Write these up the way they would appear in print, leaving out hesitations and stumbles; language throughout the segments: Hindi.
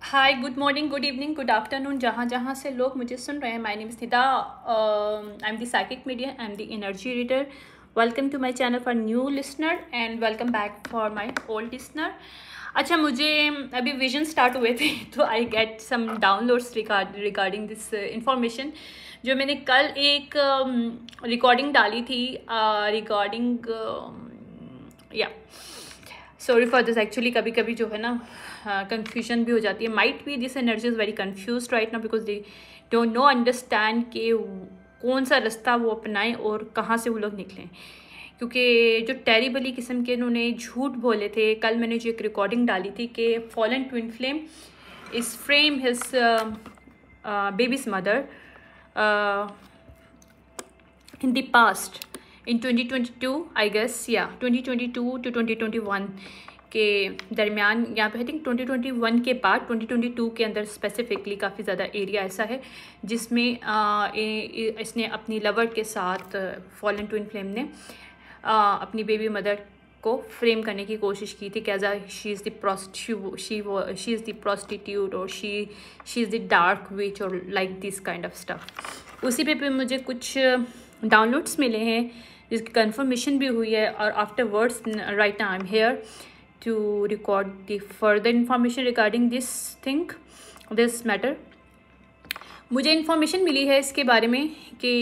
हाय, good morning, good evening, good afternoon, जहाँ जहाँ से लोग मुझे सुन रहे हैं। My name is Nida. I am the psychic medium, I am the energy reader. Welcome to my channel for new listener and welcome back for my old listener. अच्छा, मुझे अभी विजन स्टार्ट हुए थे तो I get some downloads regarding this information. जो मैंने कल एक रिकॉर्डिंग डाली थी रिगार्डिंग या सॉरी फॉर दिस। एक्चुअली कभी कभी जो है ना कंफ्यूजन भी हो जाती है। Might be this energy is very confuse right now because they don't know understand कि कौन सा रास्ता वो अपनाएं और कहाँ से वो लोग निकलें, क्योंकि जो टेरिबली किस्म के इन्होंने झूठ बोले थे। कल मैंने जो एक रिकॉर्डिंग डाली थी कि fallen twin flame is frame his babies mother in the past in 2022 I guess, 2022 to 2021 के दरमियान। यहाँ पे आई थिंक 2021 के बाद 2022 के अंदर स्पेसिफिकली काफ़ी ज़्यादा एरिया ऐसा है जिसमें इसने अपनी लवर के साथ फॉलन ट्विन फ्लेम ने अपनी बेबी मदर को फ्रेम करने की कोशिश की थी। कैज़ा शी इज़ द प्रोस्टिट्यूट और शी इज़ द डार्क विच और like this kind of stuff. उसी पे मुझे कुछ डाउनलोड्स मिले हैं जिसकी कंफर्मेशन भी हुई है, और afterwards right now I am here to record the further information regarding this matter. मुझे इंफॉर्मेशन मिली है इसके बारे में कि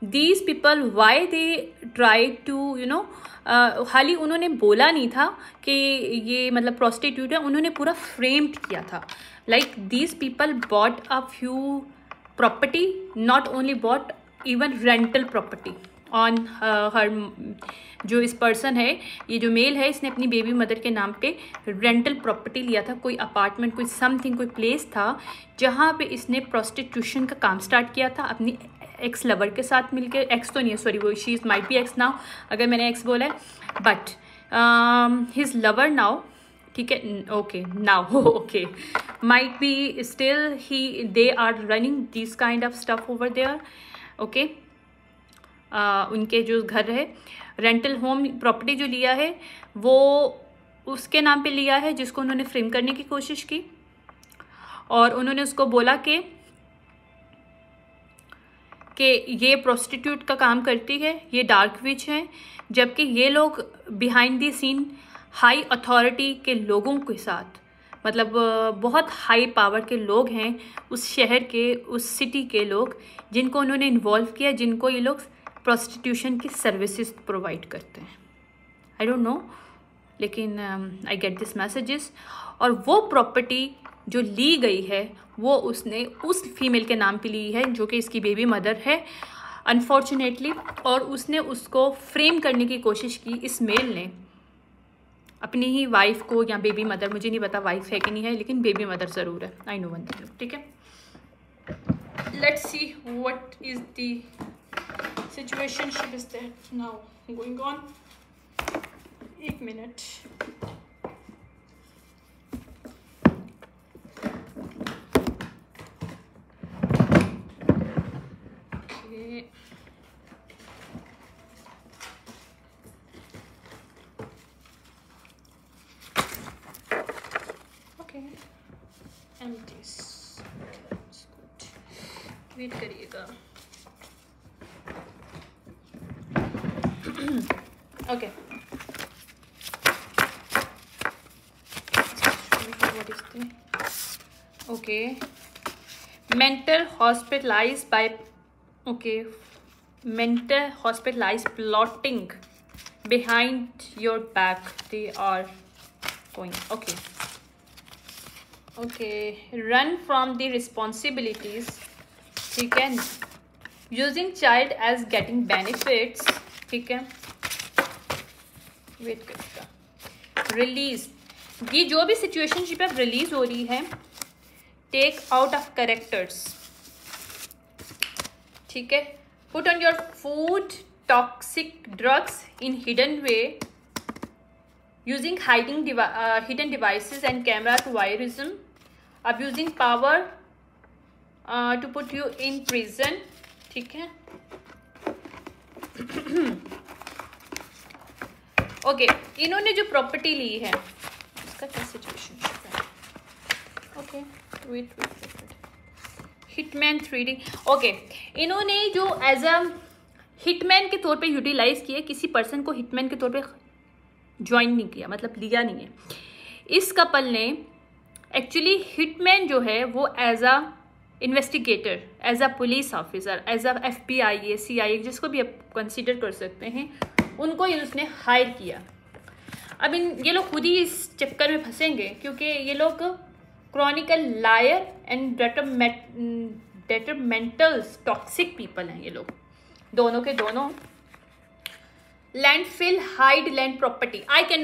these people why they try to हाली उन्होंने बोला नहीं था कि ये मतलब प्रोस्टिट्यूट है, उन्होंने पूरा फ्रेम्ड किया था। Like these people bought a few property, not only bought even rental property on her. जो इस पर्सन है, ये जो मेल है, इसने अपनी बेबी मदर के नाम पे रेंटल प्रॉपर्टी लिया था। कोई अपार्टमेंट, कोई समथिंग, कोई प्लेस था जहाँ पे इसने प्रोस्टिट्यूशन का काम स्टार्ट किया था अपनी एक्स लवर के साथ मिलके। एक्स तो नहीं है, सॉरी, वो she is might be x now अगर मैंने एक्स बोला है, बट हिज लवर नाउ, ठीक है, okay now, okay, might be still they are running this kind of stuff over there, okay. उनके जो घर है, रेंटल होम प्रॉपर्टी जो लिया है वो उसके नाम पे लिया है जिसको उन्होंने फ्रेम करने की कोशिश की, और उन्होंने उसको बोला कि ये प्रोस्टिट्यूट का काम करती है, ये डार्क विच है, जबकि ये लोग behind the scene high authority के लोगों के साथ, मतलब बहुत हाई पावर के लोग हैं उस शहर के, उस सिटी के लोग, जिनको उन्होंने इन्वॉल्व किया, जिनको ये लोग प्रोस्टिट्यूशन की सर्विसेज प्रोवाइड करते हैं। आई डोंट नो, लेकिन आई गेट दिस मैसेजेस। और वो प्रॉपर्टी जो ली गई है वो उसने उस फीमेल के नाम पे ली है जो कि इसकी बेबी मदर है अनफॉर्चुनेटली, और उसने उसको फ्रेम करने की कोशिश की। इस मेल ने अपनी ही वाइफ को, या बेबी मदर, मुझे नहीं पता वाइफ है कि नहीं है, लेकिन बेबी मदर ज़रूर है, आई नो वन थिंग, ठीक है। Let's see what is the situationship is that now going on. एक मिनट, वेट करिएगा। Okay, okay, mental hospitalized by, okay, mental hospitalized plotting behind your back, they are going, okay, run from the responsibilities, ठीक है, using child as getting benefits, ठीक है, वेट करिएगा। रिलीज, ये जो भी सिचुएशनशिप अब रिलीज हो रही है, टेक आउट ऑफ कैरेक्टर्स, ठीक है, put on your food toxic drugs in hidden way, using hidden devices and camera to voyeurism, abusing power to put you in prison, ठीक है। ओके, इन्होंने जो प्रॉपर्टी ली है उसका क्या सिचुएशन है, okay wait, hitman 3D। Okay, इन्होंने जो एज अ हिटमैन के तौर पे यूटिलाइज किए, किसी पर्सन को हिटमैन के तौर पे ज्वाइन नहीं किया, मतलब लिया नहीं है। इस कपल ने एक्चुअली हिटमैन जो है वो as a investigator, as a police officer, as a FBI, CIA, जिसको भी आप कंसिडर कर सकते हैं, उनको उसने हायर किया। अब ये लोग खुद ही इस चक्कर में फंसेंगे, क्योंकि ये लोग chronicle liar and detrimentals toxic people हैं ये लोग, दोनों के दोनों। Land fill, hide land property, I can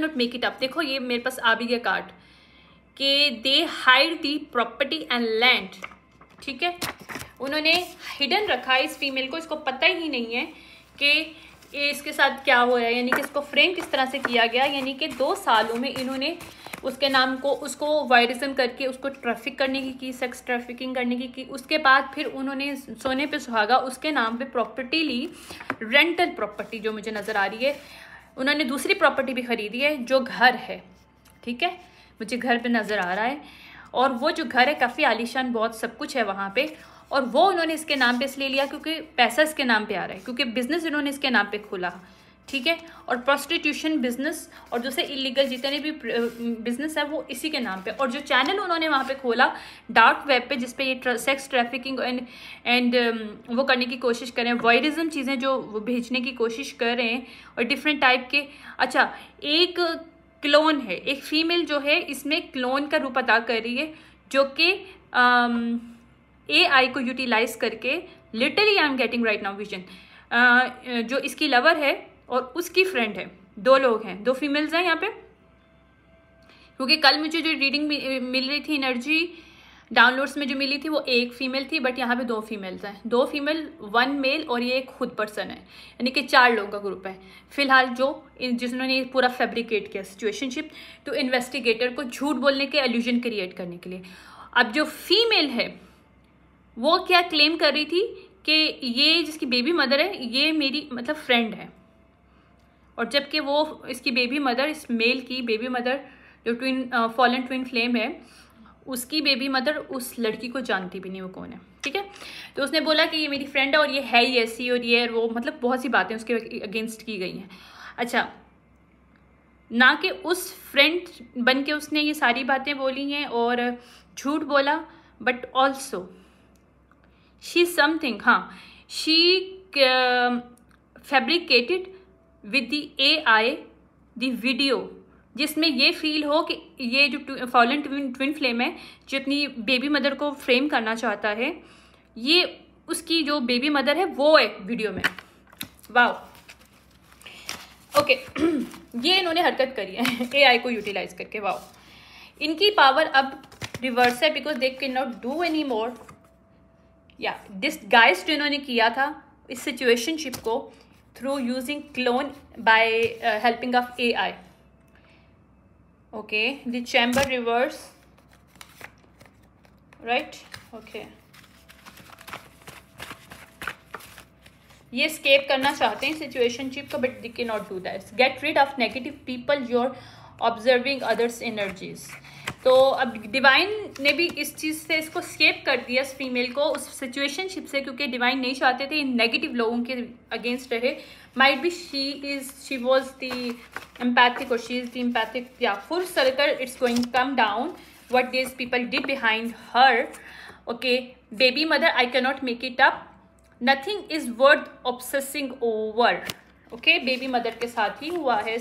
not make it up. देखो ये मेरे पास आ भी गया कार्ड कि they hide the property and land, ठीक है। उन्होंने हिडन रखा है इस फीमेल को, इसको पता ही नहीं है कि इसके साथ क्या हुआ है, यानी कि इसको फ्रेम किस तरह से किया गया। यानी कि 2 सालों में इन्होंने उसके नाम को, उसको वायरिज्म करके उसको ट्रैफिक करने की सेक्स ट्रैफिकिंग करने की। उसके बाद फिर उन्होंने सोने पे सुहागा उसके नाम पे प्रॉपर्टी ली, रेंटल प्रॉपर्टी जो मुझे नज़र आ रही है। उन्होंने दूसरी प्रॉपर्टी भी खरीदी है जो घर है, ठीक है, मुझे घर पे नज़र आ रहा है। और वो जो घर है काफ़ी आलीशान, बहुत सब कुछ है वहाँ पे। और वो उन्होंने इसके नाम पे इसलिए लिया क्योंकि पैसा इसके नाम पे आ रहा है, क्योंकि बिजनेस इन्होंने इसके नाम पे खोला, ठीक है। और प्रोस्टिट्यूशन बिजनेस और दूसरे इलीगल जितने भी बिजनेस है वो इसी के नाम पे। और जो चैनल उन्होंने वहाँ पे खोला डार्क वेब पे, जिसपे ये सेक्स ट्रैफिकिंग एंड वो करने की कोशिश कर रहे हैं, वॉयरिज्म चीज़ें जो वो भेजने की कोशिश कर रहे हैं, और डिफरेंट टाइप के। अच्छा, एक क्लोन है, एक फीमेल जो है इसमें क्लोन का रूप अदा कर रही है, जो कि AI को यूटिलाइज करके, literally I am getting right now vision, जो इसकी लवर है और उसकी फ्रेंड है, 2 लोग हैं, 2 फीमेल्स हैं यहाँ पे। क्योंकि कल मुझे जो रीडिंग मिल रही थी, एनर्जी डाउनलोड्स में जो मिली थी, वो 1 फीमेल थी, बट यहाँ पे 2 फीमेल्स हैं, 2 फीमेल 1 मेल, और ये एक खुद पर्सन है, यानी कि 4 लोगों का ग्रुप है फिलहाल, जो जिन्होंने पूरा फैब्रिकेट किया सिचुएशनशिप टू इन्वेस्टिगेटर को झूठ बोलने के एल्यूजन क्रिएट करने के लिए। अब जो फीमेल है वो क्या क्लेम कर रही थी कि ये जिसकी बेबी मदर है ये मेरी मतलब फ्रेंड है, और जबकि वो इसकी बेबी मदर, इस मेल की बेबी मदर जो फॉलन ट्विन फ्लेम है, उसकी बेबी मदर उस लड़की को जानती भी नहीं वो कौन है, ठीक है। तो उसने बोला कि ये मेरी फ्रेंड है और ये है ही ऐसी और ये वो, मतलब बहुत सी बातें उसके अगेंस्ट की गई हैं। अच्छा, ना कि उस फ्रेंड बन के उसने ये सारी बातें बोली हैं और झूठ बोला, बट ऑल्सो शी समथिंग, हाँ, she fabricated with the AI the video, जिसमें ये फील हो कि ये जो फॉलन ट्विन फ्लेम है, जो अपनी बेबी मदर को फ्रेम करना चाहता है, ये उसकी जो बेबी मदर है वो है वीडियो में। वाओ, ओके ये इन्होंने हरकत करी है AI को यूटिलाइज करके। वाओ, इनकी पावर अब रिवर्स है, because they can not do any more. या डिसगाइज जो इन्होंने किया था इस सिचुएशनशिप को through using clone by helping of AI। Okay, the chamber reverse, right, okay, ये स्केप करना चाहते हैं सिचुएशनशिप को, but they can not do that. Get rid of negative people, your observing others energies. तो अब डिवाइन ने भी इस चीज़ से इसको स्केप कर दिया, इस फीमेल को, उस सिचुएशनशिप से, क्योंकि डिवाइन नहीं चाहते थे इन नेगेटिव लोगों के अगेंस्ट रहे। Might be she was the empathic और शी इज द एम्पैथिक, या full circle it's going come down what these people did behind her. Okay, baby mother, I can not make it up, nothing is worth obsessing over. Okay, baby mother के साथ ही हुआ है,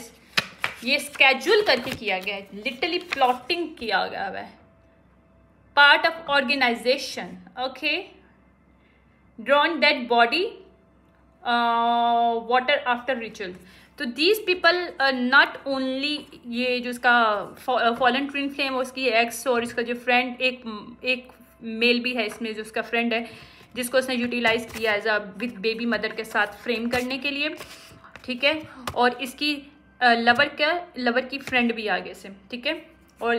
ये स्केड्यूल करके किया गया है, लिटरली प्लॉटिंग किया गया है, part of organisation. Okay, drawn dead body, water after ritual. तो दीज पीपल नॉट ओनली, ये जो इसका फॉलन ट्विन फ्लेम और उसकी एक्स और इसका जो फ्रेंड, एक मेल भी है इसमें जो उसका फ्रेंड है, जिसको उसने यूटिलाइज किया as a with baby mother के साथ फ्रेम करने के लिए, ठीक है। और इसकी लवर की फ्रेंड भी आगे से, ठीक है। और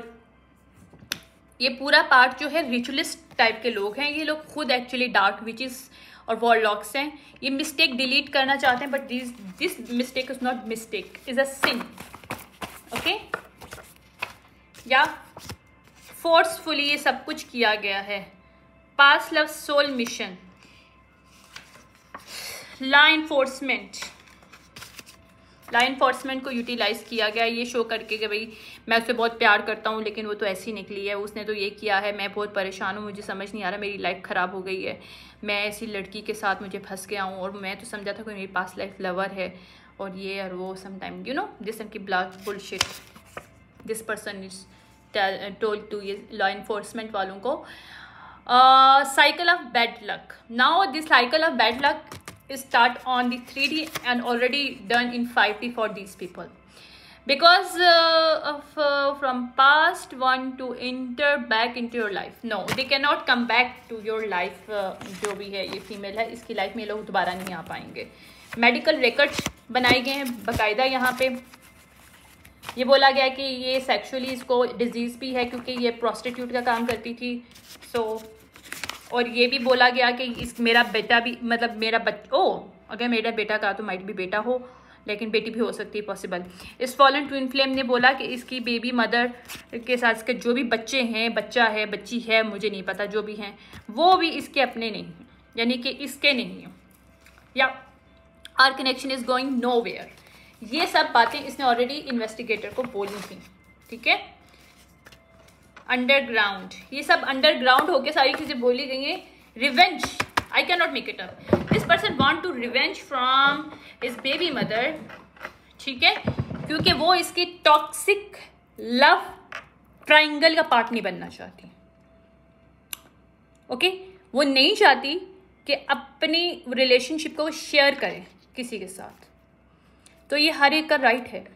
ये पूरा पार्ट जो है रिचुअलिस्ट टाइप के लोग हैं, ये लोग खुद एक्चुअली डार्क विचेस और वॉरलॉक्स हैं। ये मिस्टेक डिलीट करना चाहते हैं, but this mistake is not mistake, is a sin. Okay, या फोर्सफुली ये सब कुछ किया गया है। Past love soul mission, law enforcement को यूटिलाइज किया गया ये शो करके कि भाई मैं उससे बहुत प्यार करता हूँ, लेकिन वो तो ऐसी निकली है, उसने तो ये किया है, मैं बहुत परेशान हूँ, मुझे समझ नहीं आ रहा, मेरी लाइफ ख़राब हो गई है, मैं ऐसी लड़की के साथ मुझे फंस गया हूँ, और मैं तो समझा था कोई मेरी पास्ट लाइफ लवर है, और ये और वो समटाइम यू नो दिस की black bullshit this person is told to ये लॉ इन्फोर्समेंट वालों को। Cycle of bad luck, now this cycle of bad luck start on the 3D and already done in 5D for these people because of from past one to enter back into your life. No, they cannot come back to your life. जो भी है ये फीमेल है, इसकी लाइफ में लोग दोबारा नहीं आ पाएंगे। मेडिकल रिकॉर्ड्स बनाए गए हैं बाकायदा, यहाँ पे ये बोला गया कि ये सेक्सुअली इसको डिजीज़ भी है क्योंकि ये प्रोस्टिट्यूट का काम करती थी। और ये भी बोला गया कि इस मेरा बेटा भी मतलब मेरा अगर मेरा बेटा का तो माइट भी बेटा हो, लेकिन बेटी भी हो सकती है पॉसिबल। इस फॉलन ट्विन फ्लेम ने बोला कि इसकी बेबी मदर के साथ इसके जो भी बच्चे हैं, बच्चा है बच्ची है मुझे नहीं पता, जो भी हैं वो भी इसके अपने नहीं हैं, यानी कि इसके नहीं हैं, या our connection is going nowhere. ये सब बातें इसने ऑलरेडी इन्वेस्टिगेटर को बोली थी, ठीक है। अंडरग्राउंड, ये सब अंडरग्राउंड होके सारी चीजें बोली गई हैं। Revenge, I can not make it up, this person want to revenge from his baby mother, ठीक है, क्योंकि वो इसकी टॉक्सिक लव ट्राइंगल का पार्ट नहीं बनना चाहती। ओके, वो नहीं चाहती कि अपनी रिलेशनशिप को शेयर करे किसी के साथ। तो ये हर एक का राइट है,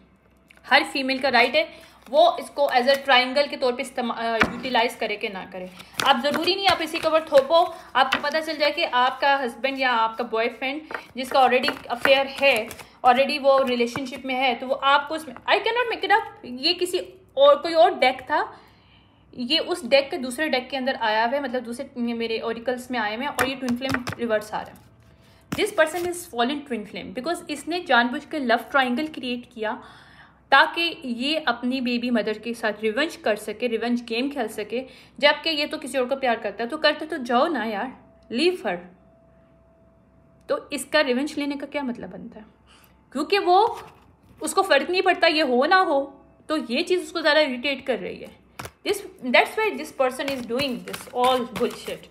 हर फीमेल का राइट है, वो इसको एज अ ट्राइंगल के तौर पे यूटिलाइज करे कि ना करे। आप ज़रूरी नहीं आप इसी के ऊपर थोपो, आपको पता चल जाए कि आपका हस्बैंड या आपका बॉयफ्रेंड जिसका ऑलरेडी अफेयर है, ऑलरेडी वो रिलेशनशिप में है, तो वो आपको उसमें आई can not make it up, ये किसी और कोई और डेक था, ये उस डेक के दूसरे डेक के अंदर आया हुआ है, मतलब दूसरे मेरे ऑरिकल्स में आए हुए हैं, और ये ट्विन फ्लेम रिवर्स आ रहा है। This person is fallen twin flame because इसने जानबूझ के लव ट्राइंगल क्रिएट किया ताकि ये अपनी बेबी मदर के साथ रिवेंज कर सके, रिवेंज गेम खेल सके, जबकि ये तो किसी और को प्यार करता है, तो करते तो जाओ ना यार, लीव हर। तो इसका रिवेंज लेने का क्या मतलब बनता है, क्योंकि वो उसको फर्क नहीं पड़ता ये हो ना हो, तो ये चीज़ उसको ज़्यादा इरिटेट कर रही है। That's why this person is doing this all bullshit.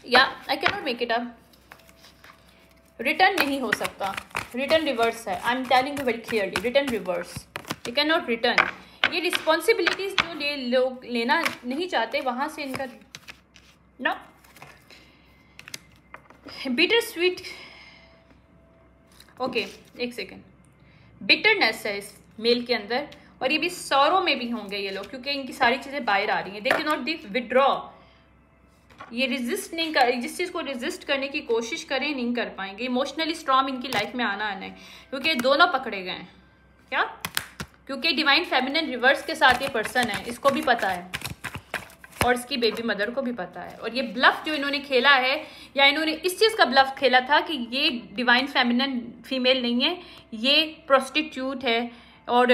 Yeah I can not make it up, return नहीं हो सकता, रिटर्न रिवर्स है, I am telling you very clearly, return reverse, you can not return. ये रिस्पॉन्सिबिलिटीज जो लोग लेना नहीं चाहते वहाँ से इनका नो। बिटर स्वीट, ओके एक सेकेंड, बिटरनेस है इस मेल के अंदर, और ये भी सौरों में भी होंगे ये लोग, क्योंकि इनकी सारी चीज़ें बाहर आ रही हैं। दे कैन नॉट विड्रॉ, ये रिजिस्ट नहीं कर, जिस चीज़ को रिजिस्ट करने की कोशिश करें नहीं कर पाएंगे। इमोशनली स्ट्रॉन्ग इनकी लाइफ में आना है, क्योंकि दोनों पकड़े गए हैं। क्या? क्योंकि डिवाइन फेमिनिन रिवर्स के साथ ये पर्सन है, इसको भी पता है और इसकी बेबी मदर को भी पता है। और ये ब्लफ जो इन्होंने खेला है, या इन्होंने इस चीज़ का ब्लफ खेला था कि ये डिवाइन फेमिनिन फीमेल नहीं है, ये प्रोस्टिट्यूट है और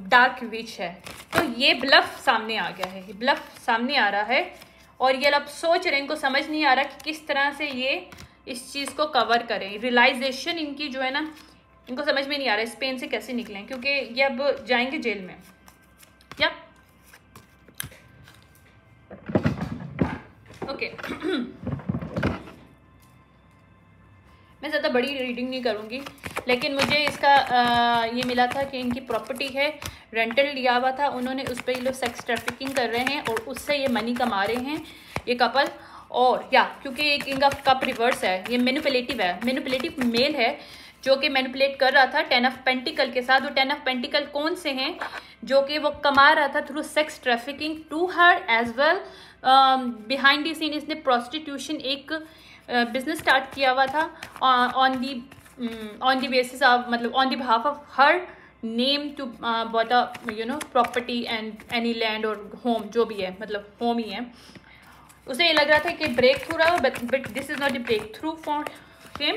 डार्क विच है। तो ये ब्लफ सामने आ गया है, ये ब्लफ सामने आ रहा है, और ये अब सोच रहे हैं, इनको समझ नहीं आ रहा कि किस तरह से ये इस चीज़ को कवर करें। रियलाइजेशन इनकी जो है ना, इनको समझ में नहीं आ रहा है इस पेन से कैसे निकलें, क्योंकि ये अब जाएंगे जेल में। या ओके मैं ज़्यादा बड़ी रीडिंग नहीं करूँगी, लेकिन मुझे इसका ये मिला था कि इनकी प्रॉपर्टी है, रेंटल लिया हुआ था उन्होंने, उस पर ये लोग सेक्स ट्रैफिकिंग कर रहे हैं और उससे ये मनी कमा रहे हैं ये कपल। और या क्योंकि एक इनका कप रिवर्स है, ये मैनिपुलेटिव है, मैनिपुलेटिव मेल है जो कि मैनिपुलेट कर रहा था 10 ऑफ पेंटिकल के साथ। वो 10 ऑफ पेंटिकल कौन से हैं? जो कि वो कमा रहा था through sex trafficking to her as well. Behind the scene इसने प्रोस्टिट्यूशन एक बिजनेस स्टार्ट किया हुआ था ऑन द बेसिस ऑफ, मतलब on the behalf of her name to bought a property and any land और होम, जो भी है, मतलब होम ही है। उसे ये लग रहा था कि ब्रेक थ्रू रहा, but this is not the breakthrough for him.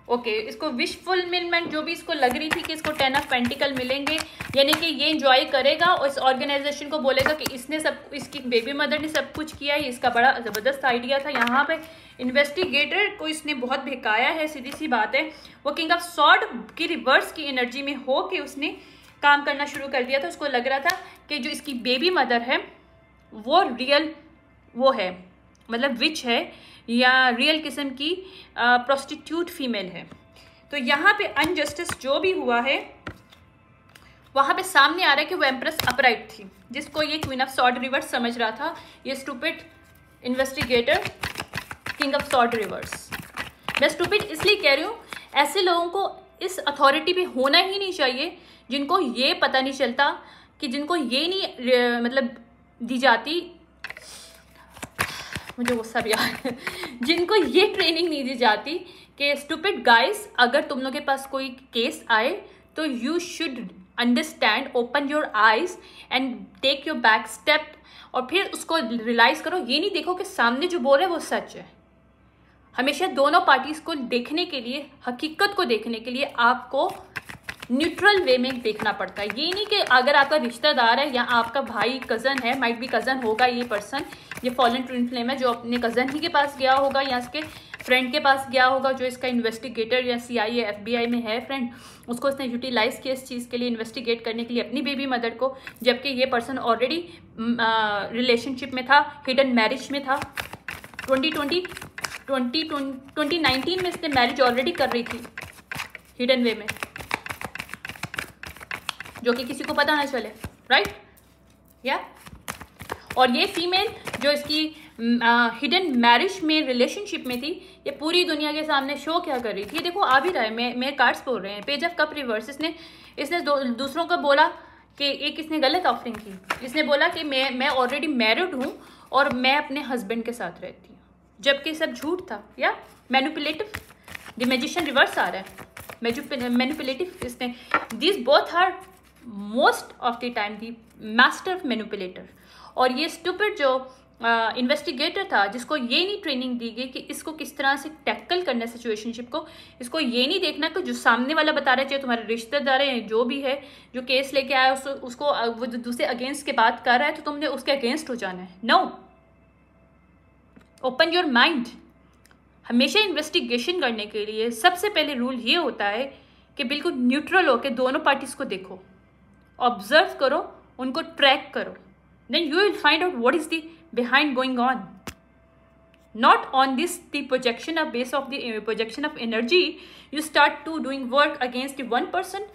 Okay इसको विश फुलफिलमेंट जो भी इसको लग रही थी कि इसको 10 ऑफ पेंटिकल मिलेंगे, यानी कि ये इंजॉय करेगा और इस ऑर्गेनाइजेशन को बोलेगा कि इसने सब, इसकी बेबी मदर ने सब कुछ किया है, इसका बड़ा ज़बरदस्त आइडिया था। यहाँ पे इन्वेस्टिगेटर को इसने बहुत बहकाया है, सीधी सी बात है। वो किंग ऑफ सॉर्ड की रिवर्स की एनर्जी में हो के उसने काम करना शुरू कर दिया था। उसको लग रहा था कि जो इसकी बेबी मदर है वो रियल वो है, मतलब विच है या रियल किस्म की प्रोस्टिट्यूट फीमेल है। तो यहाँ पे अनजस्टिस जो भी हुआ है वहाँ पे सामने आ रहा है कि वो एम्प्रेस अपराइट थी, जिसको ये क्वीन ऑफ सॉर्ड रिवर्स समझ रहा था, ये stupid investigator king of sword reverse. मैं स्टूपिड इसलिए कह रही हूँ, ऐसे लोगों को इस अथॉरिटी पे होना ही नहीं चाहिए जिनको ये पता नहीं चलता, कि जिनको ये नहीं मतलब दी जाती, मुझे गुस्सा भी आ रहा है, जिनको ये ट्रेनिंग नहीं दी जाती कि स्टूपिड गाइस, अगर तुम लोग के पास कोई केस आए तो you should understand, open your eyes and take your back step, और फिर उसको रियलाइज करो। ये नहीं देखो कि सामने जो बोल रहे हैं वो सच है। हमेशा दोनों पार्टीज को देखने के लिए, हकीकत को देखने के लिए आपको न्यूट्रल वे में देखना पड़ता है। ये नहीं कि अगर आपका रिश्तेदार है या आपका भाई कज़न है, माइट भी कज़न होगा ये पर्सन, ये फॉलन ट्विन फ्लेम है जो अपने कज़न ही के पास गया होगा या इसके फ्रेंड के पास गया होगा, जो इसका इन्वेस्टिगेटर या CIA FBI में है फ्रेंड, उसको उसने यूटिलाइज किया इस चीज़ के लिए, इन्वेस्टिगेट करने के लिए अपनी बेबी मदर को, जबकि ये पर्सन ऑलरेडी रिलेशनशिप में था, हिडन मैरिज में था। 2019 में इसने मैरिज ऑलरेडी कर रही थी हिडन वे में, जो कि किसी को पता ना चले, राइट या। और ये फीमेल जो इसकी हिडन मैरिज में रिलेशनशिप में थी, ये पूरी दुनिया के सामने शो क्या कर रही थी, देखो आ भी रहा है, मेरे कार्ड्स बोल रहे हैं, पेज ऑफ कप रिवर्स। इसने दूसरों को बोला कि एक इसने गलत ऑफरिंग की, इसने बोला कि मैं ऑलरेडी मैरिड हूँ और मैं अपने हस्बैंड के साथ रहती हूँ, जबकि सब झूठ था। या मैनिपुलेटिव, द मैजिशियन रिवर्स आ रहा है, मैनिपुलेटिव। इसने this both are most of the time the master manipulator. और ये स्टूपिड जो इन्वेस्टिगेटर था, जिसको ये नहीं ट्रेनिंग दी गई कि इसको किस तरह से टैकल करना है सिचुएशनशिप को, इसको ये नहीं देखना कि जो सामने वाला बता रहा है, चाहे तुम्हारे रिश्तेदार है, जो भी है जो केस लेके आया, उसको वो दूसरे अगेंस्ट के बात कर रहा है तो तुमने उसके अगेंस्ट हो जाना है। No, open your mind. हमेशा इन्वेस्टिगेशन करने के लिए सबसे पहले रूल ये होता है कि बिल्कुल न्यूट्रल हो के दोनों पार्टीज को देखो, ऑब्जर्व करो, उनको ट्रैक करो, then you will find out what is the behind going on. Not on this the projection of base of the projection of energy, you start to doing work against the one person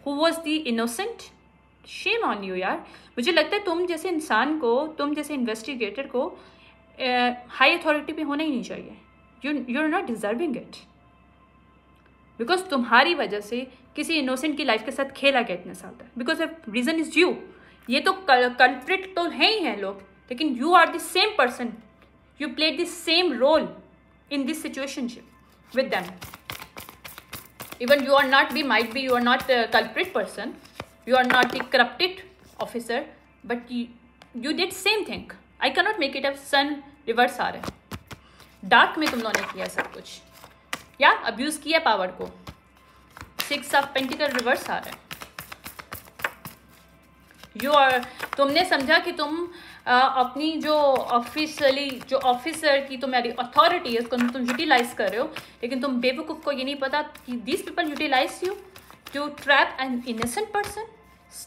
who was the innocent. Shame on you यार। मुझे लगता है तुम जैसे इंसान को, तुम जैसे इन्वेस्टिगेटर को हाई अथॉरिटी पे होना ही नहीं चाहिए। You are not deserving it, because तुम्हारी वजह से किसी इनोसेंट की लाइफ के साथ खेला गया इतने साल तक, बिकॉज रीजन इज यू। ये तो कल्प्रिट तो है ही हैं लोग, लेकिन you are the same person, you played the same role in this situationship with them. Even you are not, might be you are not culprit person, you are not the corrupted officer, but you did same thing. I can not make it up. Sun reverse आ रहा है, डार्क में तुम लोगों ने किया सब कुछ, या अब्यूज किया पावर को। 6 ऑफ पेंटिकल रिवर्स आ रहा है। तुमने समझा कि तुम अपनी जो ऑफिशियली जो ऑफिसर की तुम्हारी अथॉरिटी है उसको तुम यूटिलाइज कर रहे हो, लेकिन तुम बेवकूफ़ को ये नहीं पता कि this people utilise you to trap an innocent person.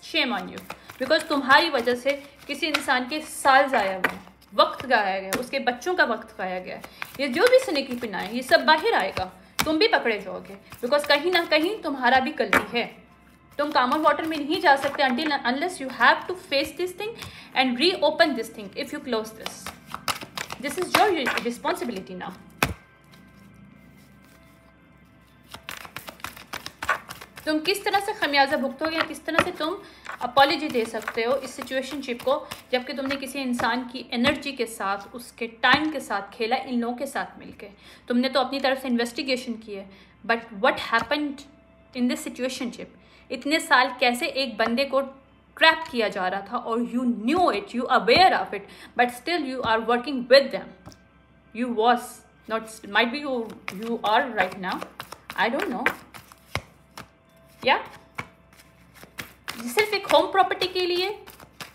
Shame on you, because तुम्हारी वजह से किसी इंसान के साल जाया हुए, वक्त गाया गया, उसके बच्चों का वक्त गाया गया। ये जो भी सुने की पिना है, ये सब बाहर आएगा, तुम भी पकड़े जाओगे, बिकॉज कहीं ना कहीं तुम्हारा भी गलती है। तुम कॉमन वाटर में नहीं जा सकते until unless you have to face this thing and reopen this thing. If you close this is your responsibility now. तुम किस तरह से खमियाजा भुगतोगे या किस तरह से तुम अपॉलॉजी दे सकते हो इस सिचुएशनशिप को, जबकि तुमने किसी इंसान की एनर्जी के साथ, उसके टाइम के साथ खेला, इन लोगों के साथ मिलके। तुमने तो अपनी तरफ से इन्वेस्टिगेशन की है, but what happened in this situationship? इतने साल कैसे एक बंदे को ट्रैप किया जा रहा था, और you knew it, you aware of it, but still you are working with them. You was not might be you are right now, I don't know. या सिर्फ एक होम प्रॉपर्टी के लिए,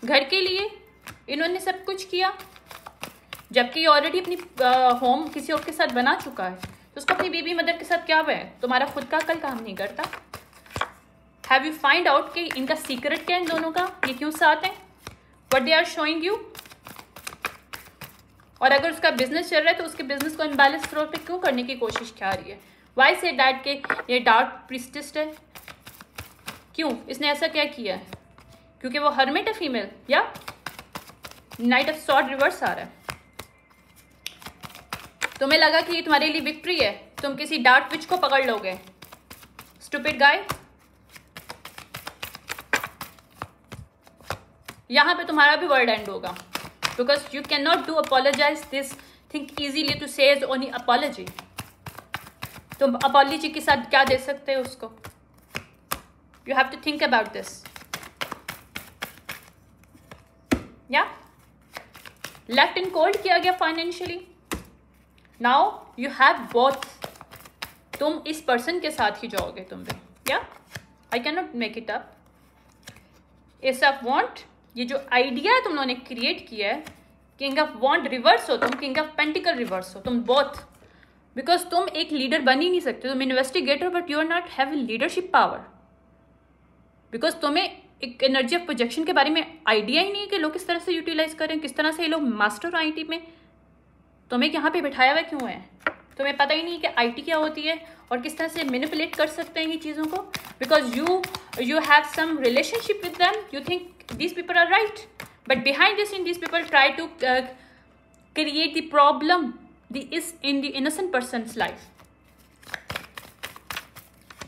घर के लिए इन्होंने सब कुछ किया, जबकि ऑलरेडी अपनी होम किसी और के साथ बना चुका है, तो उसको अपनी बेबी मदर के साथ क्या हुआ है? तुम्हारा खुद का अकल काम नहीं करता? हैव यू फाइंड आउट कि इनका सीक्रेट क्या है इन दोनों का, ये क्यों साथ हैं, what they are showing you? और अगर उसका बिजनेस चल रहा है तो उसके बिजनेस को इम्बैलेंस फ्लोर पे क्यों करने की कोशिश क्या रही है? वाई से डैट के ये डार्क प्रिस्टेस है, क्यों इसने ऐसा क्या किया है? क्योंकि वो हर्मिट है फीमेल, या नाइट ऑफ सॉर्ड रिवर्स आ रहा है। तुम्हें लगा कि ये तुम्हारे लिए विक्ट्री है, तुम किसी डार्क विच को पकड़ लोगे। स्टूपिड गाय, यहां पे तुम्हारा भी वर्ड एंड होगा, because you can not do apologise this thing easily to say only apology. तुम अपॉलॉजी के साथ क्या दे सकते हो उसको? You have to think about this. या लेफ्ट इन कोल्ड किया गया financially, now you have both. तुम इस पर्सन के साथ ही जाओगे तुम भी, या I can not make it up. S of want, ये जो आइडिया तुम लोगों ने क्रिएट किया है, किंग ऑफ वॉन्ट रिवर्स हो तुम, किंग ऑफ पेंटिकल रिवर्स हो तुम बोथ, बिकॉज तुम एक लीडर बन ही नहीं सकते। तुम investigator, but you are not have leadership power, because तुम्हें एक एनर्जी ऑफ प्रोजेक्शन के बारे में आइडिया ही नहीं है कि लोग किस तरह से यूटिलाइज करें, किस तरह से ये लोग मास्टर आईटी में। तुम्हें यहाँ पे बिठाया हुआ क्यों है? तुम्हें पता ही नहीं कि आईटी क्या होती है और किस तरह से मैनिपुलेट कर सकते हैं ये चीज़ों को, because you have some relationship with them, you think these people are right, but behind this in these people try to create the problem in the innocent person's life.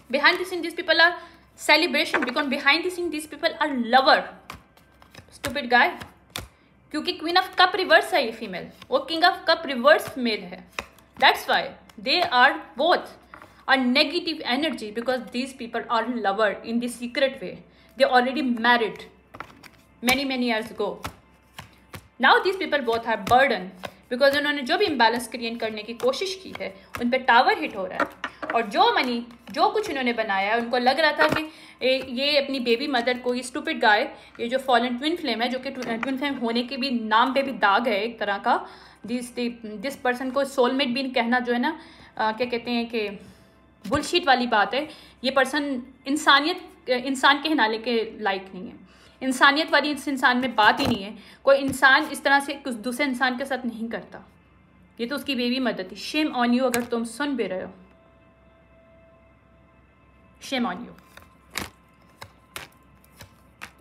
Behind this in these people are celebration, because behind this in these people are lover. Stupid guy. क्योंकि क्वीन ऑफ कप रिवर्स है ये फीमेल, वो king of cup reverse male है। That's why they are both are negative energy, because these people are lover in the secret way. They already married many years ago. Now these people both are burden, because उन्होंने जो भी इम्बैलेंस क्रिएट करने की कोशिश की है उन पे टावर हिट हो रहा है, और जो मनी जो कुछ इन्होंने बनाया है, उनको लग रहा था कि ये अपनी बेबी मदर को, ये स्टूपिड गाय, ये जो फॉलन ट्विन फ्लेम है, जो कि ट्विन फ्लेम होने के भी नाम पे भी दाग है एक तरह का, दिस पर्सन को सोलमेट भी कहना जो है ना, क्या कहते हैं कि बुलशीट वाली बात है। ये पर्सन इंसान के हिनाले के लायक नहीं है, इंसानियत वाली इस इंसान में बात ही नहीं है। कोई इंसान इस तरह से कुछ दूसरे इंसान के साथ नहीं करता। ये तो उसकी बेबी मदद थी। शेम ऑन यू अगर तुम सुन भी रहे हो, शेम ऑन यू।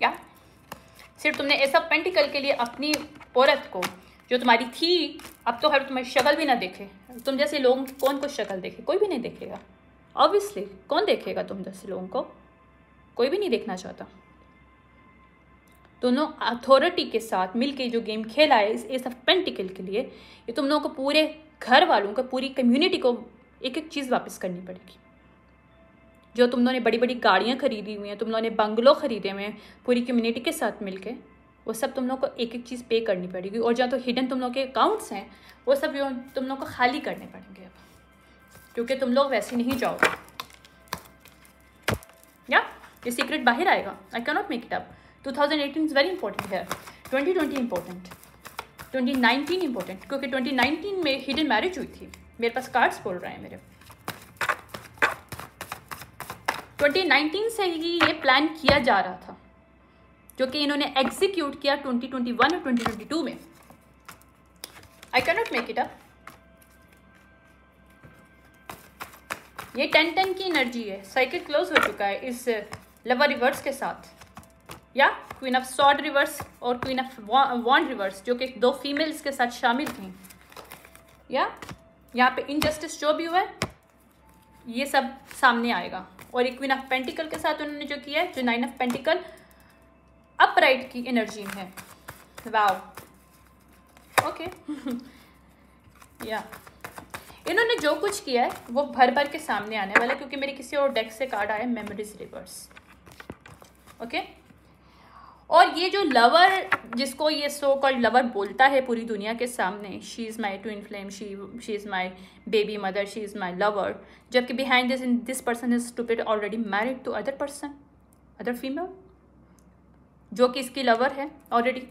या सिर्फ तुमने ऐसा पेंटिकल के लिए अपनी औरत को जो तुम्हारी थी, अब तो हर तुम्हारी शक्ल भी ना देखे। तुम जैसे लोगों की कौन को शक्ल देखे? कोई भी नहीं देखेगा, ऑब्वियसली। कौन देखेगा तुम जैसे लोगों को? कोई भी नहीं देखना चाहता। दोनों अथॉरिटी के साथ मिलके जो गेम खेला है इस एस ऑफ पेंटिकल के लिए, ये तुम लोगों को, पूरे घर वालों को, पूरी कम्युनिटी को एक एक चीज़ वापस करनी पड़ेगी। जो तुम लोगों ने बड़ी बड़ी गाड़ियाँ खरीदी हुई हैं, तुम लोगों ने बंगलो खरीदे हुए हैं पूरी कम्युनिटी के साथ मिलके, वो सब तुम लोगों को एक एक चीज़ पे करनी पड़ेगी। और जहाँ तो हिडन तुम लोग के अकाउंट्स हैं, वो सब तुम लोग को खाली करने पड़ेंगे अब, क्योंकि तुम लोग वैसे नहीं जाओगे। या ये सीक्रेट बाहर आएगा। आई can not make it up. 2018 is very important है, 2020 इंपॉर्टेंट, 2019 इंपॉर्टेंट, क्योंकि 2019 में हिडन मैरिज हुई थी। मेरे पास कार्ड्स बोल रहे हैं मेरे। 2019 से ही ये प्लान किया जा रहा था, जो कि इन्होंने एग्जीक्यूट किया 2021 और 2022 में। आई can not make it up. ये 10-10 की एनर्जी है। साइकिल क्लोज हो चुका है इस लवर रिवर्स के साथ, या क्वीन ऑफ सॉर्ड रिवर्स और क्वीन ऑफ वॉन्ड रिवर्स, जो कि दो फीमेल्स के साथ शामिल थी। या यहाँ पे इनजस्टिस जो भी हुआ है ये सब सामने आएगा। और एक क्वीन ऑफ पेंटिकल के साथ उन्होंने जो किया है, जो 9 ऑफ पेंटिकल अपराइट की एनर्जी में है। वाव, ओके। या इन्होंने जो कुछ किया है वो भर भर के सामने आने वाला है, क्योंकि मेरे किसी और डेक से कार्ड आया मेमोरीज रिवर्स। ओके, और ये जो लवर, जिसको ये सो कॉल्ड लवर बोलता है पूरी दुनिया के सामने, she is my twin flame, she is my baby mother, she is my lover, जबकि behind this person is stupid already married to other person, other female, जो कि इसकी लवर है ऑलरेडी।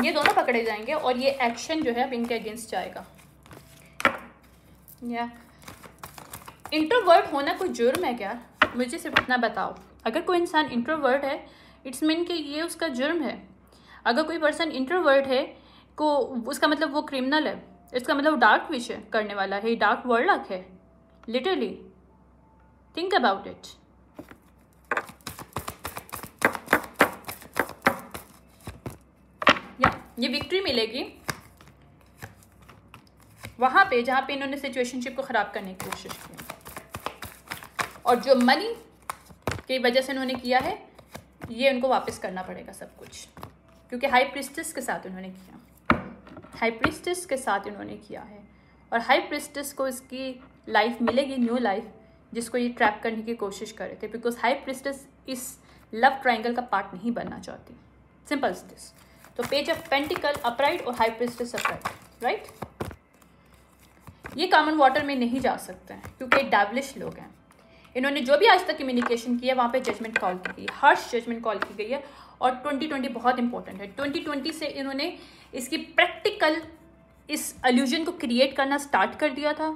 ये दोनों पकड़े जाएंगे और ये एक्शन जो है अब इनके अगेंस्ट जाएगा। या इंट्रोवर्ट होना कोई जुर्म है क्या? मुझे सिर्फ इतना बताओ। अगर कोई इंसान इंट्रोवर्ट है, इट्स मीन कि ये उसका जुर्म है। अगर कोई पर्सन इंट्रोवर्ट है को उसका मतलब वो क्रिमिनल है, इसका मतलब डार्क विश है करने वाला है, डार्क वर्ल्ड है। Literally think about it. ये विक्ट्री मिलेगी वहाँ पे जहाँ पे इन्होंने सिचुएशनशिप को ख़राब करने की कोशिश की, और जो मनी की वजह से इन्होंने किया है ये उनको वापस करना पड़ेगा सब कुछ, क्योंकि हाई प्रिस्टेस के साथ इन्होंने किया, हाई प्रिस्टेस के साथ इन्होंने किया है। और हाई प्रिस्टेस को इसकी लाइफ मिलेगी, न्यू लाइफ, जिसको ये ट्रैप करने की कोशिश कर रहे थे, बिकॉज हाई प्रिस्टेस इस लव ट्राइंगल का पार्ट नहीं बनना चाहती। Simple is this. तो पेज ऑफ पेंटिकल अपराइट और हाई प्रिस्टेस अपराइट, राइट। ये कॉमन वाटर में नहीं जा सकते हैं क्योंकि डेविलिश लोग हैं। इन्होंने जो भी आज तक कम्युनिकेशन किया वहाँ पे जजमेंट कॉल की गई, हार्श जजमेंट कॉल की गई है। और 2020 बहुत इंपॉर्टेंट है। 2020 से इन्होंने इसकी प्रैक्टिकल इस अल्यूजन को क्रिएट करना स्टार्ट कर दिया था।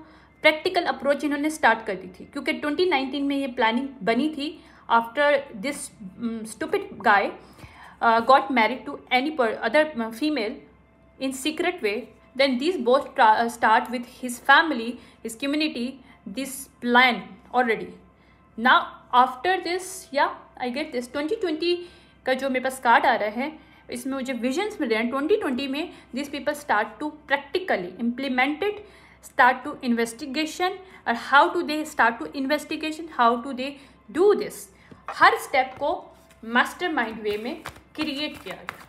प्रैक्टिकल अप्रोच इन्होंने स्टार्ट कर दी थी, क्योंकि 2019 में ये प्लानिंग बनी थी after this stupid guy got married to any other female in secret way, then these both start with his family, his community, this plan already. Now after this, yeah, I get this 2020 का जो मेरे पास कार्ड आ रहा है, इसमें मुझे विजन्स मिल रहे हैं। 2020 में these people start to practically implement it, start to investigation, और how do they start to investigation, how do they do this, her step को मास्टरमाइंड वे में क्रिएट किया गया,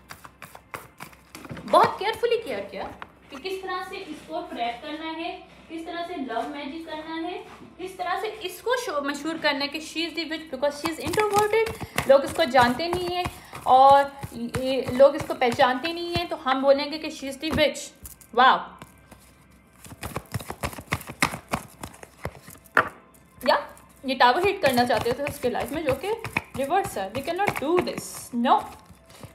बहुत केयरफुली किया गया कि किस तरह से इसको ट्रैप करना है, किस तरह से लव मैजिक करना है, किस तरह से इसको मशहूर करना है कि she is the which, because she is introverted. लोग इसको जानते नहीं हैं और लोग इसको पहचानते नहीं हैं, तो हम बोलेंगे कि शी इज़ द विच। वाह, या ये टावर हिट करना चाहते थे उसके लाइफ में, जो कि रिवर्स है। They can not do this, no.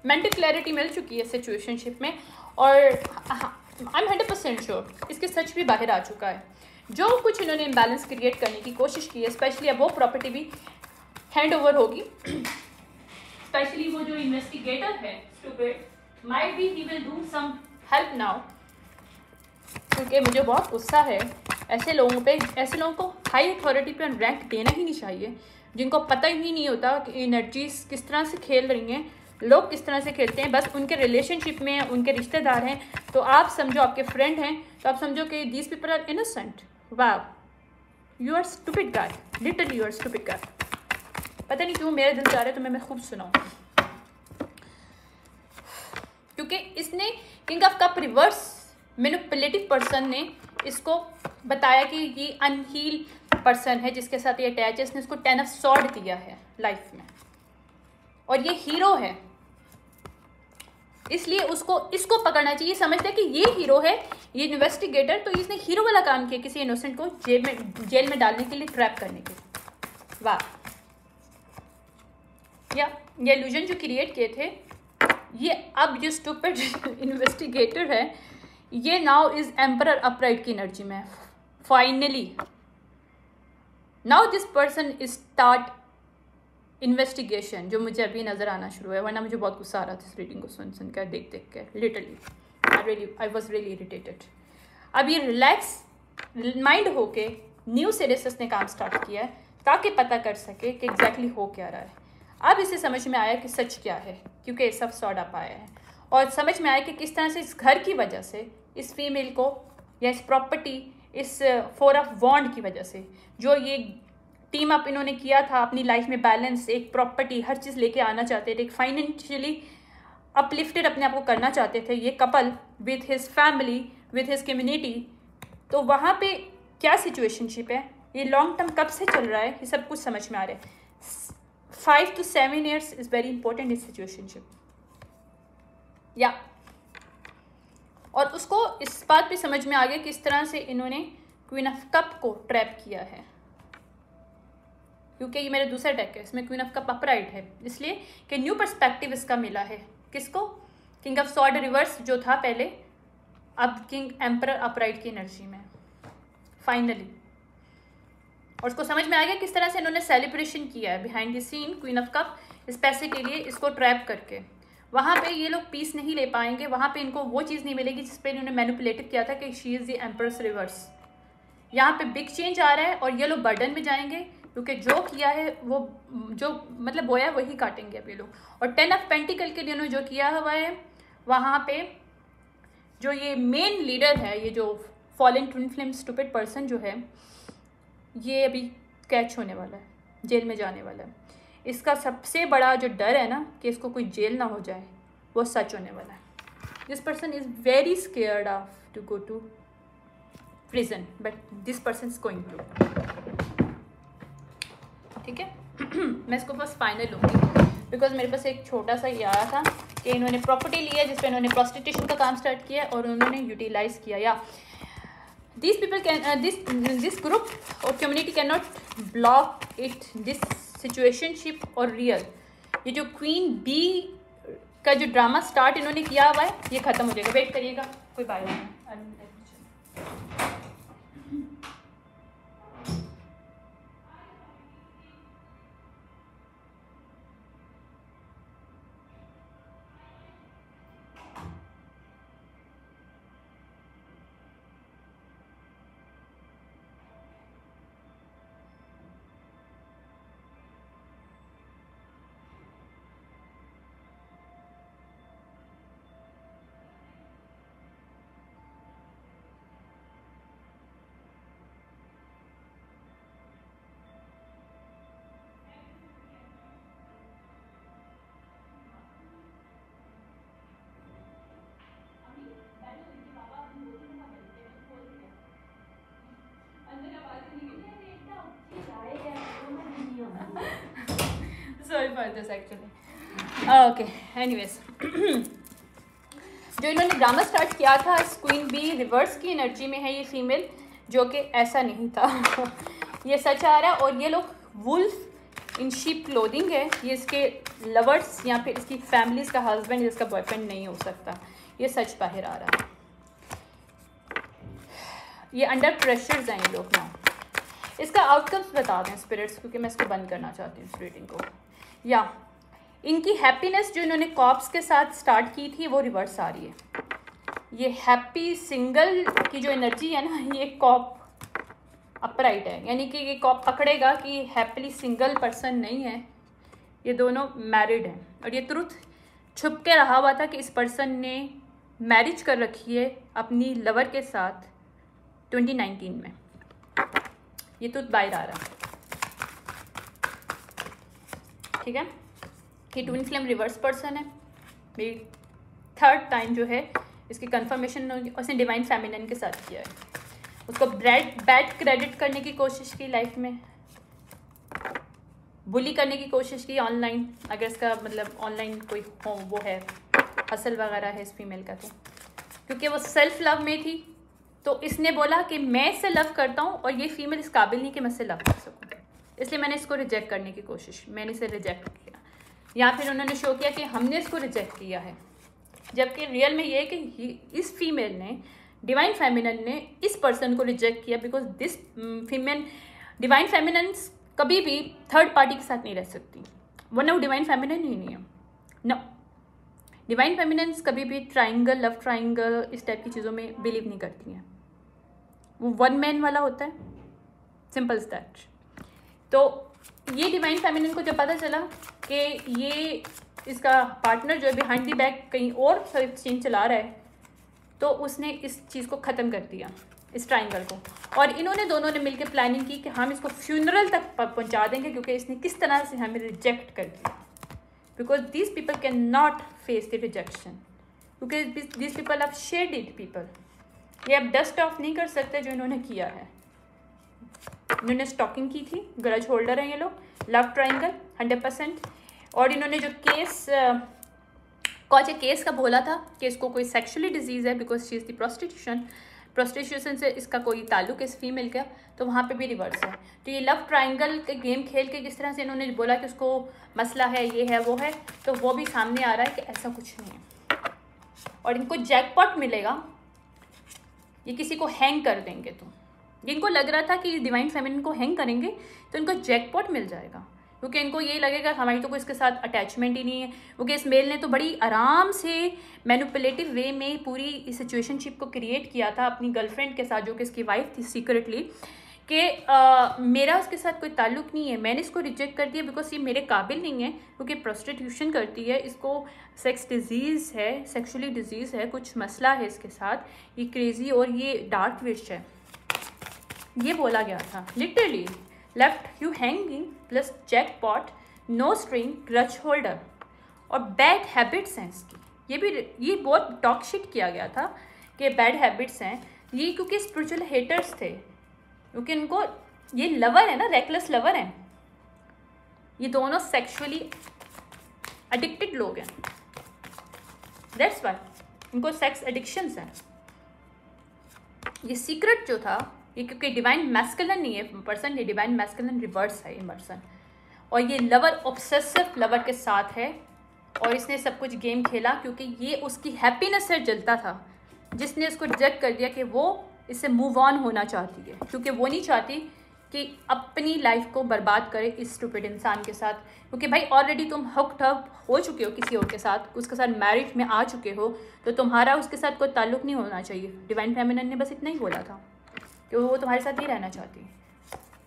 Mental clarity मिल चुकी है सिचुएशनशिप में, और आई एम 100% श्योर इसके सच भी बाहर आ चुका है। जो कुछ इन्होंने इम्बैलेंस क्रिएट करने की कोशिश की है, स्पेशली अब वो प्रॉपर्टी भी हैंड ओवर होगी। स्पेशली वो जो इन्वेस्टिगेटर है stupid, might be he will do some help now, क्योंकि मुझे बहुत गुस्सा है ऐसे लोगों पे। ऐसे लोगों को हाई अथॉरिटी पे रैंक देना ही नहीं चाहिए, जिनको पता ही नहीं होता कि एनर्जीज किस तरह से खेल रही हैं, लोग किस तरह से खेलते हैं। बस उनके रिलेशनशिप में उनके रिश्तेदार हैं, तो आप समझो आपके फ्रेंड हैं, तो आप समझो कि दीज पीपल आर इनोसेंट। वाह, you are stupid guy, literally you are stupid guy. पता नहीं क्यों मेरा दिल चाह रहा है तो मैं खूब सुनाऊँ, क्योंकि इसने king of cup reverse manipulative person ने इसको बताया कि ये अनहील पर्सन है जिसके साथ ये अटैच है। इसने इसको 10 ऑफ सॉर्ड दिया है लाइफ में, और ये हीरो है, इसलिए इसको पकड़ना चाहिए। समझते हैं कि ये हीरो है, ये इन्वेस्टिगेटर, तो इसने हीरो वाला काम किया किसी इनोसेंट को जेल में डालने के लिए, ट्रैप करने के लिए। वाह, या ये इल्यूजन जो क्रिएट किए थे, ये अब जो स्टूपिड इन्वेस्टिगेटर है, ये नाउ इज एम्परर अपराइट की एनर्जी में। Finally now this person is start investigation, जो मुझे अभी नज़र आना शुरू है, वरना मुझे बहुत गुस्सा आ रहा था इस रीडिंग को सुन कर, देख कर। Literally I was really irritated. अब ये रिलैक्स माइंड होके न्यू सिरे से इसने काम स्टार्ट किया है, ताकि पता कर सके कि एग्जैक्टली हो क्या रहा है। अब इसे समझ में आया कि सच क्या है, क्योंकि ये सब सॉर्ट अप आया है, और समझ में आया कि किस तरह से इस घर की वजह से इस फीमेल को, या इस प्रॉपर्टी, इस 4 ऑफ वॉन्ड की वजह से, जो ये टीम अप इन्होंने किया था अपनी लाइफ में, बैलेंस, एक प्रॉपर्टी, हर चीज़ लेके आना चाहते थे, एक फाइनेंशियली अपलिफ्टेड अपने आप को करना चाहते थे ये couple with his family, with his community. तो वहाँ पे क्या सिचुएशनशिप है, ये लॉन्ग टर्म कब से चल रहा है, ये सब कुछ समझ में आ रहा है। 5 to 7 years is very important in situationship. या और उसको इस बात पे समझ में आ गया किस तरह से इन्होंने क्वीन ऑफ कप को ट्रैप किया है, क्योंकि ये मेरा दूसरा डेक है, इसमें क्वीन ऑफ कप अपराइट है, इसलिए कि न्यू पर्सपेक्टिव इसका मिला है। किसको? किंग ऑफ सॉर्ड रिवर्स जो था पहले, अब किंग एम्परर अपराइट की एनर्जी में फाइनली। और उसको समझ में आ गया किस तरह से इन्होंने सेलिब्रेशन किया है behind the scene queen of cup, इस पैसे के लिए इसको ट्रैप करके। वहाँ पे ये लोग पीस नहीं ले पाएंगे, वहाँ पे इनको वो चीज़ नहीं मिलेगी जिस पे इन्होंने मैनिपुलेटेड किया था कि she is the emperors reverse. यहाँ पे बिग चेंज आ रहा है और ये लोग बर्डन में जाएंगे, क्योंकि जो किया है वो जो मतलब बोया वही काटेंगे अब ये लोग। और 10 ऑफ पेंटिकल के लिए उन्होंने जो किया हुआ है, वहाँ पे जो ये मेन लीडर है, ये जो fallen twin flame stupid person जो है, ये अभी कैच होने वाला है, जेल में जाने वाला है। इसका सबसे बड़ा जो डर है ना कि इसको कोई जेल ना हो जाए, वो सच होने वाला है। This person is very scared of to go to prison, but this person is going to. ठीक है मैं इसको बस फाइनल लूँगी, बिकॉज मेरे पास एक छोटा सा ये आया था कि इन्होंने प्रॉपर्टी लिया जिस पर इन्होंने प्रोस्टिट्यूशन का काम स्टार्ट किया और उन्होंने यूटिलाइज किया। Yeah this people can this group और community can not block it, this situationship और रियल। ये जो क्वीन बी का जो ड्रामा स्टार्ट इन्होंने किया हुआ है, ये ख़त्म हो जाएगा। वेट करिएगा, कोई बात नहीं। Sorry for this actually. Okay, anyways. जो इन्होंने ड्रामा स्टार्ट किया था, क्वीन बी रिवर्स की एनर्जी में है ये फीमेल, जो कि ऐसा नहीं था ये सच आ रहा है। और ये लोग वुल्फ इन शीप क्लोथिंग है, ये इसके लवर्स या फिर इसकी फैमिली, इसका हस्बैंड, इसका बॉयफ्रेंड नहीं हो सकता, ये सच बाहर आ रहा है। ये अंडर प्रेशर्स हैं ये लोग ना। इसका आउटकम्स बता दें स्पिरिट्स, क्योंकि मैं इसको बंद करना चाहती हूँ इस रीडिंग को। या इनकी हैप्पीनेस जो इन्होंने कॉप्स के साथ स्टार्ट की थी वो रिवर्स आ रही है। ये हैप्पी सिंगल की जो एनर्जी है ना, ये कॉप अपराइट है, यानी कि ये कॉप पकड़ेगा कि हैप्पीली सिंगल पर्सन नहीं है, ये दोनों मैरिड हैं। और ये ट्रुथ छुप के रहा हुआ था कि इस पर्सन ने मैरिज कर रखी है अपनी लवर के साथ 2019 में। ये ट्रुथ बाहर आ रहा है, ठीक है। ये ट्विन फ्लेम रिवर्स पर्सन है, मेरी थर्ड टाइम जो है इसकी कंफर्मेशन उसने डिवाइन फेमिनिन के साथ किया है। उसको बैड क्रेडिट करने की कोशिश की लाइफ में, बुली करने की कोशिश की ऑनलाइन, अगर इसका मतलब ऑनलाइन कोई हो वो है हसल वगैरह है इस फीमेल का, तो क्योंकि वो सेल्फ लव में थी तो इसने बोला कि मैं इससे लव करता हूँ और ये फीमेल इस काबिल नहीं कि मैं इससे लव कर सकूँ, इसलिए मैंने इसको रिजेक्ट करने की कोशिश, मैंने इसे रिजेक्ट किया। या फिर उन्होंने शो किया कि हमने इसको रिजेक्ट किया है, जबकि रियल में ये है कि इस फीमेल ने, डिवाइन फेमिनिन ने इस पर्सन को रिजेक्ट किया, because this female, divine feminine कभी भी थर्ड पार्टी के साथ नहीं रह सकती, वरना वो डिवाइन फेमिनिन ही नहीं है। नो, डिवाइन फेमिनिन कभी भी ट्राइंगल, लव ट्राइंगल, इस टाइप की चीज़ों में बिलीव नहीं करती हैं, वो वन मैन वाला होता है, सिंपल दैट। तो ये डिवाइन फेमिनिन को जब पता चला कि ये इसका पार्टनर जो है बिहाइंड दी बैक कहीं और चीन चला रहा है, तो उसने इस चीज़ को ख़त्म कर दिया, इस ट्राइंगल को। और इन्होंने दोनों ने मिलकर प्लानिंग की कि हम इसको फ्यूनरल तक पहुंचा देंगे, क्योंकि इसने किस तरह से हमें रिजेक्ट कर दिया, because this people can not face the rejection, क्योंकि this people are shaded people, ये अब डस्ट ऑफ नहीं कर सकते जो इन्होंने किया है। इन्होंने स्टॉकिंग की थी, ग्रज होल्डर हैं ये लोग, लव ट्राइंगल, 100%। और इन्होंने जो केस केस का बोला था कि इसको कोई सेक्शुअली डिजीज़ है because she is the prostitution से इसका कोई ताल्लुक इस फीमेल का, तो वहाँ पे भी रिवर्स है। तो ये लव ट्रायंगल के गेम खेल के किस तरह से इन्होंने बोला कि उसको मसला है, ये है, वो है, तो वो भी सामने आ रहा है कि ऐसा कुछ नहीं है। और इनको जैकपॉट मिलेगा, ये किसी को हैंग कर देंगे। तो इनको लग रहा था कि डिवाइन फेमिनिन को हैंग करेंगे तो इनको जैकपॉट मिल जाएगा, क्योंकि इनको ये लगेगा हमारी तो कोई इसके साथ अटैचमेंट ही नहीं है, क्योंकि इस मेल ने तो बड़ी आराम से मैनिपुलेटिव वे में पूरी इस सिचुएशनशिप को क्रिएट किया था अपनी गर्लफ्रेंड के साथ, जो कि इसकी वाइफ थी सीक्रेटली, कि मेरा उसके साथ कोई ताल्लुक नहीं है, मैंने इसको रिजेक्ट कर दिया बिकॉज ये मेरे काबिल नहीं है, क्योंकि प्रोस्टिट्यूशन करती है, इसको सेक्स डिजीज़ है, सेक्सुअली डिजीज़ है, कुछ मसला है इसके साथ, ये क्रेजी और ये डार्क विश है, ये बोला गया था literally. Left you hanging plus jackpot, no string, grudge holder, और बैड हैबिट्स हैं इसकी। ये बहुत टॉक्सिक किया गया था कि बैड हैबिट्स हैं ये, क्योंकि स्पिरिचुअल हेटर्स थे, क्योंकि इनको ये लवर है ना, रेकलेस लवर हैं, ये दोनों सेक्सुअली एडिक्टेड लोग हैं, दैट्स व्हाई इनको सेक्स एडिक्शंस हैं। ये सीक्रेट जो था ये, क्योंकि डिवाइन मैस्कुलिन नहीं है पर्सन, ये डिवाइन मैस्कुलिन रिवर्स है ये पर्सन, और ये लवर ऑब्सेसिव लवर के साथ है, और इसने सब कुछ गेम खेला क्योंकि ये उसकी हैप्पीनेस से जलता था, जिसने इसको रिजेक्ट कर दिया कि वो इससे मूव ऑन होना चाहती है, क्योंकि वो नहीं चाहती कि अपनी लाइफ को बर्बाद करे इस स्टूपिड इंसान के साथ, क्योंकि भाई ऑलरेडी तुम हुक्ड अप हो चुके हो किसी और के साथ, उसके साथ मैरिज में आ चुके हो, तो तुम्हारा उसके साथ कोई ताल्लुक नहीं होना चाहिए। डिवाइन फेमिनिन ने बस इतना ही बोला था कि वो तुम्हारे साथ ही रहना चाहती है,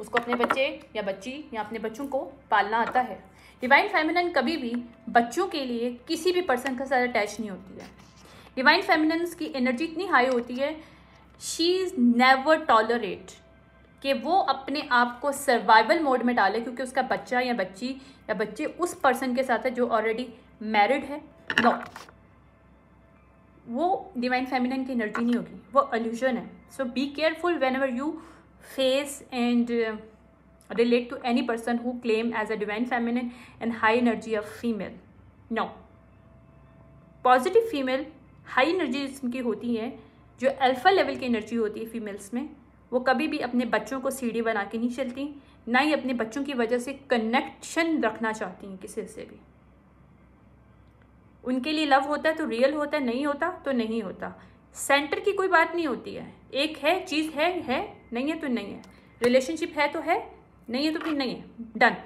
उसको अपने बच्चे या बच्ची या अपने बच्चों को पालना आता है। डिवाइन फेमिनिन कभी भी बच्चों के लिए किसी भी पर्सन के साथ अटैच नहीं होती है। डिवाइन फेमिनिन की एनर्जी इतनी हाई होती है, शी इज़ नेवर टॉलरेट कि वो अपने आप को सर्वाइवल मोड में डाले क्योंकि उसका बच्चा या बच्ची या बच्चे उस पर्सन के साथ है जो ऑलरेडी मैरिड है। नो, वो डिवाइन फेमिनिन की एनर्जी नहीं होगी, वो इल्यूजन है। So be careful whenever you face and relate to any person who claim as a divine feminine and high energy of female. No, positive female high energy जिसकी होती है, जो अल्फा लेवल की एनर्जी होती है फीमेल्स में, वो कभी भी अपने बच्चों को सीढ़ी बना के नहीं चलती, ना ही अपने बच्चों की वजह से कनेक्शन रखना चाहती हैं किसी से भी। उनके लिए लव होता है तो रियल होता है, नहीं होता तो नहीं होता। सेंटर की कोई बात नहीं होती है, एक है चीज़ है, नहीं है तो नहीं है, रिलेशनशिप है तो है, नहीं है तो फिर नहीं है, डन।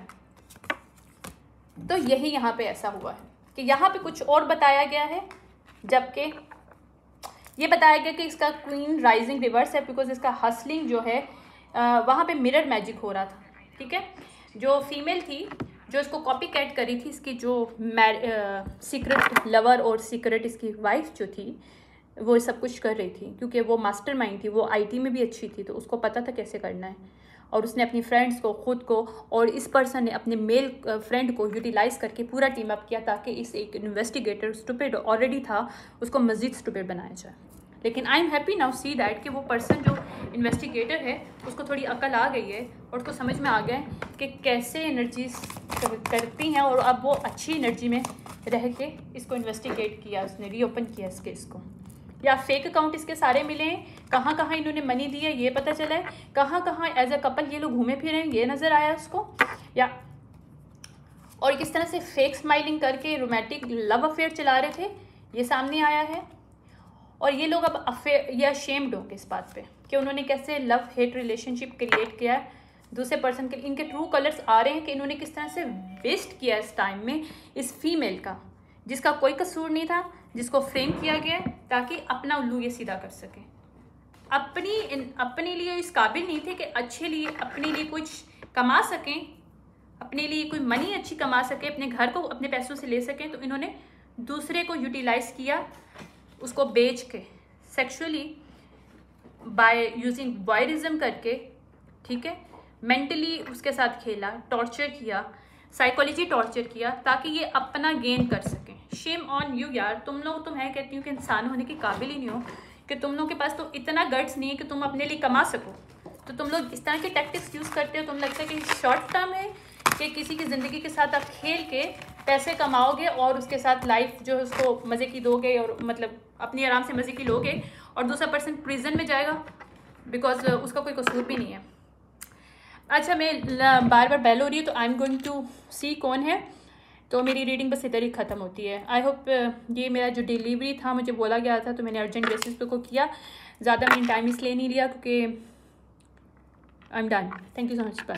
तो यही यहाँ पे ऐसा हुआ है कि यहाँ पे कुछ और बताया गया है, जबकि ये बताया गया कि इसका क्वीन राइजिंग रिवर्स है बिकॉज इसका हसलिंग जो है वहाँ पे मिरर मैजिक हो रहा था। ठीक है, जो फीमेल थी जो इसको कॉपी कैट करी थी, इसकी जो सीक्रेट लवर और सीक्रेट इसकी वाइफ जो थी वो सब कुछ कर रही थी, क्योंकि वो मास्टरमाइंड थी, वो आईटी में भी अच्छी थी, तो उसको पता था कैसे करना है, और उसने अपनी फ्रेंड्स को, खुद को, और इस पर्सन ने अपने मेल फ्रेंड को यूटिलाइज़ करके पूरा टीम अप किया ताकि इस एक इन्वेस्टिगेटर स्टूपिड ऑलरेडी था उसको मज़ीद स्टूपिड बनाया जाए। लेकिन I am happy now see that कि वो पर्सन जो इन्वेस्टिगेटर है उसको थोड़ी अकल आ गई है और उसको समझ में आ गया है कि कैसे एनर्जीज करती हैं, और अब वो अच्छी एनर्जी में रह के इसको इन्वेस्टिगेट किया, उसने रीओपन किया इस केस को। या फेक अकाउंट इसके सारे मिले हैं, कहाँ कहाँ इन्होंने मनी दी है ये पता चला है, कहाँ कहाँ एज अ कपल ये लोग घूमे फिरे हैं ये नज़र आया उसको, या और किस तरह से फेक स्माइलिंग करके रोमांटिक लव अफेयर चला रहे थे ये सामने आया है। और ये लोग अब अफेयर या शेम्ड होंगे इस बात पे कि उन्होंने कैसे लव हेट रिलेशनशिप क्रिएट किया है दूसरे पर्सन के। इनके ट्रू कलर्स आ रहे हैं कि इन्होंने किस तरह से वेस्ट किया इस टाइम में इस फीमेल का, जिसका कोई कसूर नहीं था, जिसको फ्रेम किया गया ताकि अपना उल्लू ये सीधा कर सके। अपने लिए इस काबिल नहीं थे कि अपने लिए कुछ कमा सकें, अपने लिए कोई मनी अच्छी कमा सके, अपने घर को अपने पैसों से ले सकें, तो इन्होंने दूसरे को यूटिलाइज किया, उसको बेच के सेक्सुअली बाय यूजिंग वॉयरिज्म करके, ठीक है, मेंटली उसके साथ खेला, टॉर्चर किया, साइकोलॉजी टॉर्चर किया ताकि ये अपना गेन कर सकें। शेम ऑन यू यार, तुम लोग, तुम है कहती हूँ कि इंसान होने के काबिल ही नहीं हो, कि तुम लोग के पास तो इतना गट्स नहीं है कि तुम अपने लिए कमा सको, तो तुम लोग इस तरह के टैक्टिक्स यूज़ करते हो। तुम लगता है कि शॉर्ट टर्म है कि किसी की ज़िंदगी के साथ आप खेल के पैसे कमाओगे और उसके साथ लाइफ जो है उसको मज़े की दोगे, और मतलब अपनी आराम से मज़े की लोगे, और दूसरा पर्सन प्रिजन में जाएगा बिकॉज उसका कोई कसूर भी नहीं है। अच्छा, मैं बार बार बेल हो रही है, तो आई एम गोइंग टू सी कौन है। तो मेरी रीडिंग बस इधर ही ख़त्म होती है। आई होप ये मेरा जो डिलीवरी था, मुझे बोला गया था, तो मैंने अर्जेंट बेसिस पे को किया। ज़्यादा मैंने टाइम इसलिए नहीं लिया क्योंकि I am done. Thank you so much. Bye.